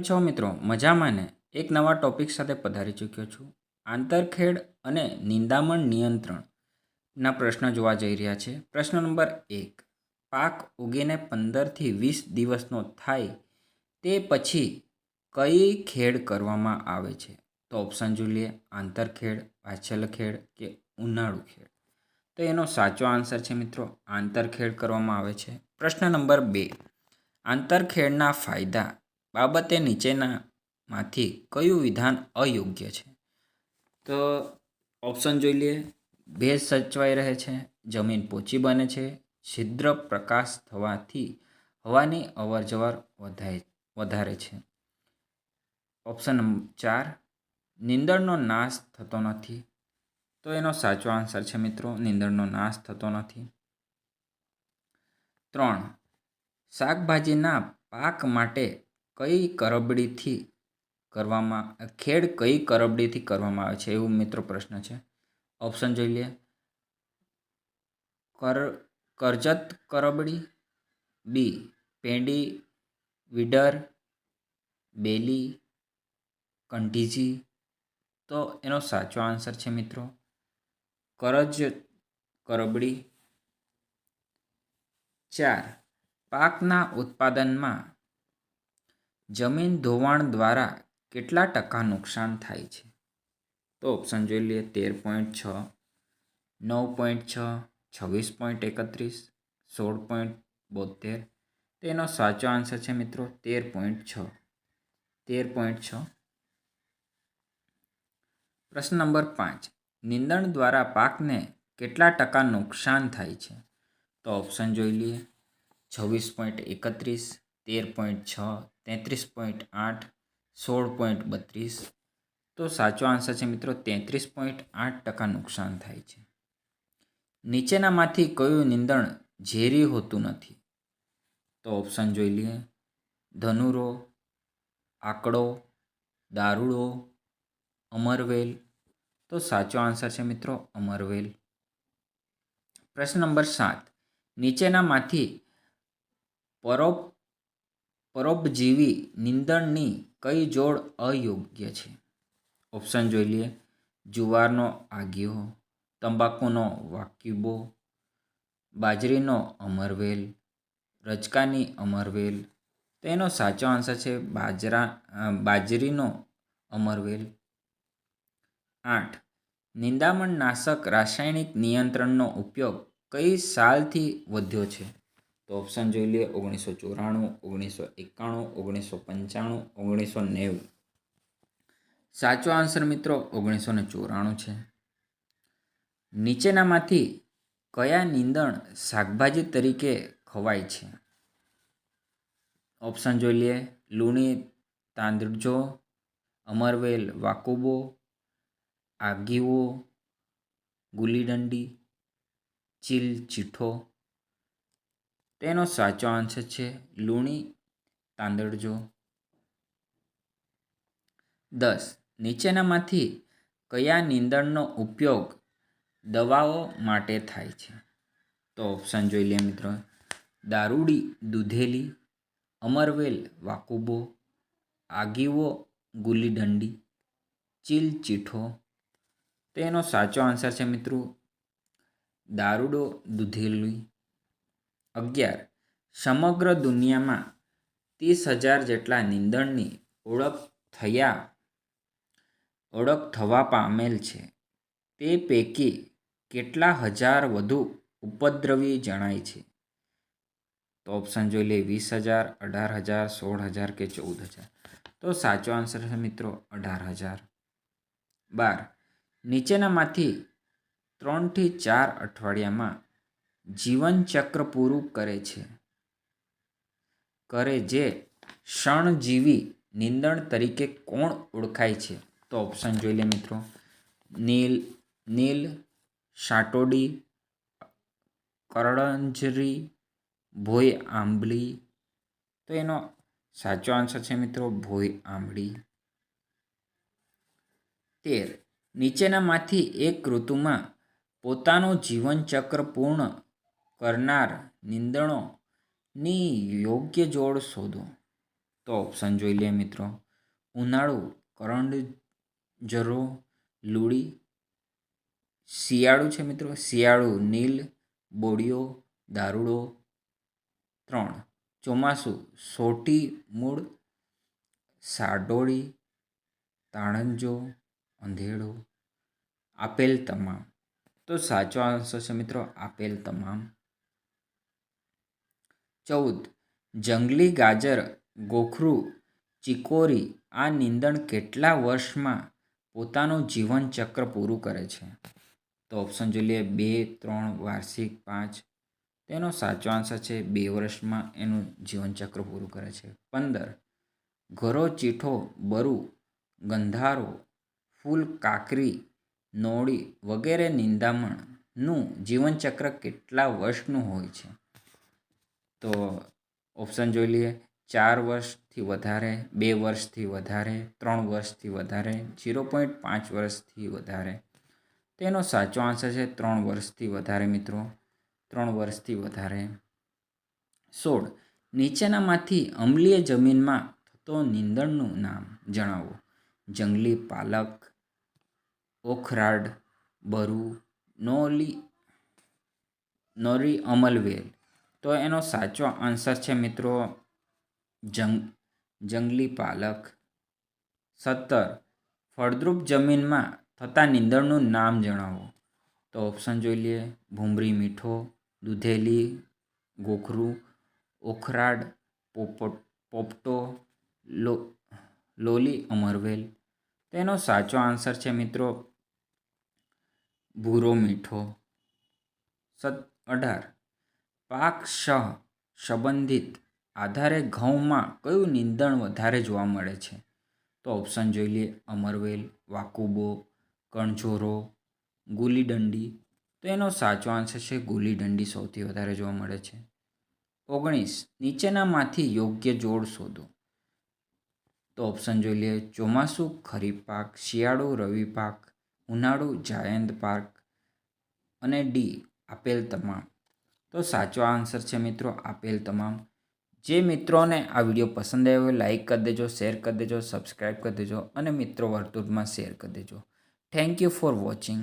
છો મિત્રો મજામાં ને એક નવા ટોપિક સાથે પધારી ચૂક્યો છું. આંતરખેડ અને નિંદામણ નિયંત્રણના પ્રશ્નો જોવા જઈ રહ્યા છે. પ્રશ્ન નંબર 1. પાક ઉગીને 15થી 20 દિવસનો થાય તે પછી કઈ ખેડ કરવામાં આવે છે? તો ઓપ્શન જોઈએ. આંતરખેડ, પાછલખેડ કે ઉનાળુ ખેડ. તો એનો સાચો આન્સર છે મિત્રો આંતરખેડ કરવામાં આવે છે. પ્રશ્ન નંબર 2. આંતરખેડના ફાયદા બાબતે નીચેનામાંથી કયું વિધાન અયોગ્ય છે? તો ઓપ્શન જોઈ લઈએ. ભેજ સચવાઈ રહે છે, જમીન પોચી બને છે, છિદ્ર પ્રકાશ થવાથી હવાની અવરજવર વધારે છે. Option number 4. નીંદણનો નાશ થતો નથી. તો એનો સાચો આન્સર છે મિત્રો નીંદણનો નાશ થતો નથી. 3. શાકભાજીના પાક માટે કઈ કરબડીથી કરવામાં આવે છે એવું મિત્રો પ્રશ્ન છે. ઓપ્શન જોઈ લઈએ. કરજત કરબડી, બી પેડી વિડર, બેલી કંટીજી. તો એનો સાચો આન્સર છે મિત્રો કરજત કરબડી. 4. પાકના ઉત્પાદનમાં જમીન ધોવાણ દ્વારા કેટલા ટકા નુકસાન થાય છે? તો ઓપ્શન જોઈ લઈએ. 13.6, 9.6, 26.31, 16.72. તેનો સાચો આન્સર છે મિત્રો 13.6. પ્રશ્ન નંબર 5. નીંદણ દ્વારા પાકને કેટલા ટકા નુકસાન થાય છે? તો ઓપ્શન જોઈ લઈએ. 26.31, 13.6, 33.8, 16.32. તો સાચો આન્સર છે મિત્રો 33.8% નુકસાન થાય છે. નીચેનામાંથી કયું નીંદણ ઝેરી હોતું નથી? તો ઓપ્શન જોઈ લઈએ. ધનુરો, આકડો, દારૂડો, અમરવેલ. તો સાચો આન્સર છે મિત્રો અમરવેલ. પ્રશ્ન નંબર 7. નીચેનામાંથી પરોપજીવી નીંદણની કઈ જોડ અયોગ્ય છે? ઓપ્શન જોઈ લઈએ. જુવારનો આગિયો, તંબાકુનો વાક્યુબો, બાજરીનો અમરવેલ, રજકાની અમરવેલ. તો એનો સાચો આન્સર છે બાજરીનો અમરવેલ. 8. નિંદામણનાશક રાસાયણિક નિયંત્રણનો ઉપયોગ કઈ સાલથી વધ્યો છે? તો ઓપ્શન જોઈ લઈએ. 1994, 1991, 1995, 1990. સાચો આન્સર મિત્રો 1994 છે. નીચેનામાંથી કયા નીંદણ શાકભાજી તરીકે ખવાય છે? ઓપ્શન જોઈ લઈએ. લૂણી તાંદળજો, અમરવેલ વાકુબો, આગીવો, ગુલીડંડી, ચીલ ચીઠો. તેનો સાચો આન્સર છે લૂણી તાંદળજો. 10. નીચેનામાંથી કયા નીંદણનો ઉપયોગ દવાઓ માટે થાય છે? તો ઓપ્શન જોઈ લઈએ મિત્રો. દારૂડી દૂધેલી, અમરવેલ વાકુબો, આગીવો ગુલીડંડી, ચીલ ચીઠો. તેનો સાચો આન્સર છે મિત્રો દારૂડો દૂધેલી. 11. સમગ્ર દુનિયામાં 30,000 જેટલા નીંદણની ઓળખ થવા પામેલ છે. તે પૈકી કેટલા હજાર વધુ ઉપદ્રવી જણાય છે? તો ઓપ્શન જોઈ લઈએ. 20,000, 18,000, 16,000 કે 14,000. તો સાચો આન્સર છે મિત્રો 18,000. 12. નીચેનામાંથી 3 થી 4 અઠવાડિયામાં જીવનચક્ર પૂરું કરે જે ક્ષણજીવી નીંદણ તરીકે કોણ ઓળખાય છે? તો ઓપ્શન જોઈ લે મિત્રો. નીલ, સાટોડી, કરડંજરી, ભોય આંબલી. તો એનો સાચો આન્સર છે મિત્રો ભોય આંબલી. 13. નીચેનામાંથી એક ઋતુમાં પોતાનું જીવનચક્ર પૂર્ણ કરનાર નીંદણોની યોગ્ય જોડ શોધો. તો તો ઓપ્શન જોઈ લઈએ મિત્રો. ઉનાળુ કરંજરો લૂડી. શિયાળુ છે મિત્રો, શિયાળુ નીલ બોડિયો દારૂડો. 3. ચોમાસું સોટી મૂળ સાડોળી તાણંજો અંધેડો. આપેલ તમામ. તો સાચો આન્સર છે મિત્રો આપેલ તમામ. 14. જંગલી ગાજર ગોખરું ચિકોરી આ નીંદણ કેટલા વર્ષમાં પોતાનું જીવન ચક્ર પૂરું કરે છે? તો ઓપ્શન જોઈ લઈએ 2, 3, વાર્ષિક, 5. તેનો સાચો આન્સર છે 2 વર્ષમાં એનું જીવનચક્ર પૂરું કરે છે. 15. ઘરો ચીઠો બરુ ગંધારો ફૂલ કાકરી નોળી વગેરે નિંદામણનું જીવનચક્ર કેટલા વર્ષનું હોય છે? તો ઓપ્શન જોઈ લઈએ. 4 વર્ષથી વધારે, 2 વર્ષથી વધારે, 3 વર્ષથી વધારે, 0.5 વર્ષથી વધારે. તેનો સાચો આન્સર છે 3 વર્ષથી વધારે મિત્રો, 3 વર્ષથી વધારે. 16. નીચેનામાંથી અમ્લીય જમીનમાં થતો નીંદણનું નામ જણાવો. જંગલી પાલક, ઓખરાડ, બરુ, નોરી અમલવેલ. તો એનો સાચો આન્સર છે મિત્રો જંગલી પાલક. 17. ફળદ્રુપ જમીનમાં થતા નીંદણનું નામ જણાવો. તો ઓપ્શન જોઈ લઈએ. ભૂમરી મીઠો, દૂધેલી, ગોખરું, ઓખરાડ, પોપટો, લોલી અમરવેલ. તેનો સાચો આન્સર છે મિત્રો ભૂરો મીઠો. 18. પાક સંબંધિત આધારે ઘઉંમાં કયું નીંદણ વધારે જોવા મળે છે? તો ઓપ્શન જોઈ લઈએ. અમરવેલ, વાકુબો, કણઝોરો, ગુલીડંડી. તો એનો સાચો આન્સર છે ગુલીડંડી સૌથી વધારે જોવા મળે છે. 19. નીચેનામાંથી યોગ્ય જોડ શોધો. તો ઓપ્શન જોઈ લઈએ. ચોમાસું ખરીફ પાક, શિયાળુ રવિ પાક, ઉનાળુ જાયંત પાક અને ડી આપેલ તમામ. તો સાચો આન્સર છે મિત્રો આપેલ તમામ. જે મિત્રોને આ વિડીયો પસંદ આવ્યો હોય લાઈક કરી દેજો, શેર કરી દેજો, સબસ્ક્રાઈબ કરી દેજો અને મિત્રો વર્તુળમાં શેર કરી દેજો. Thank you for watching.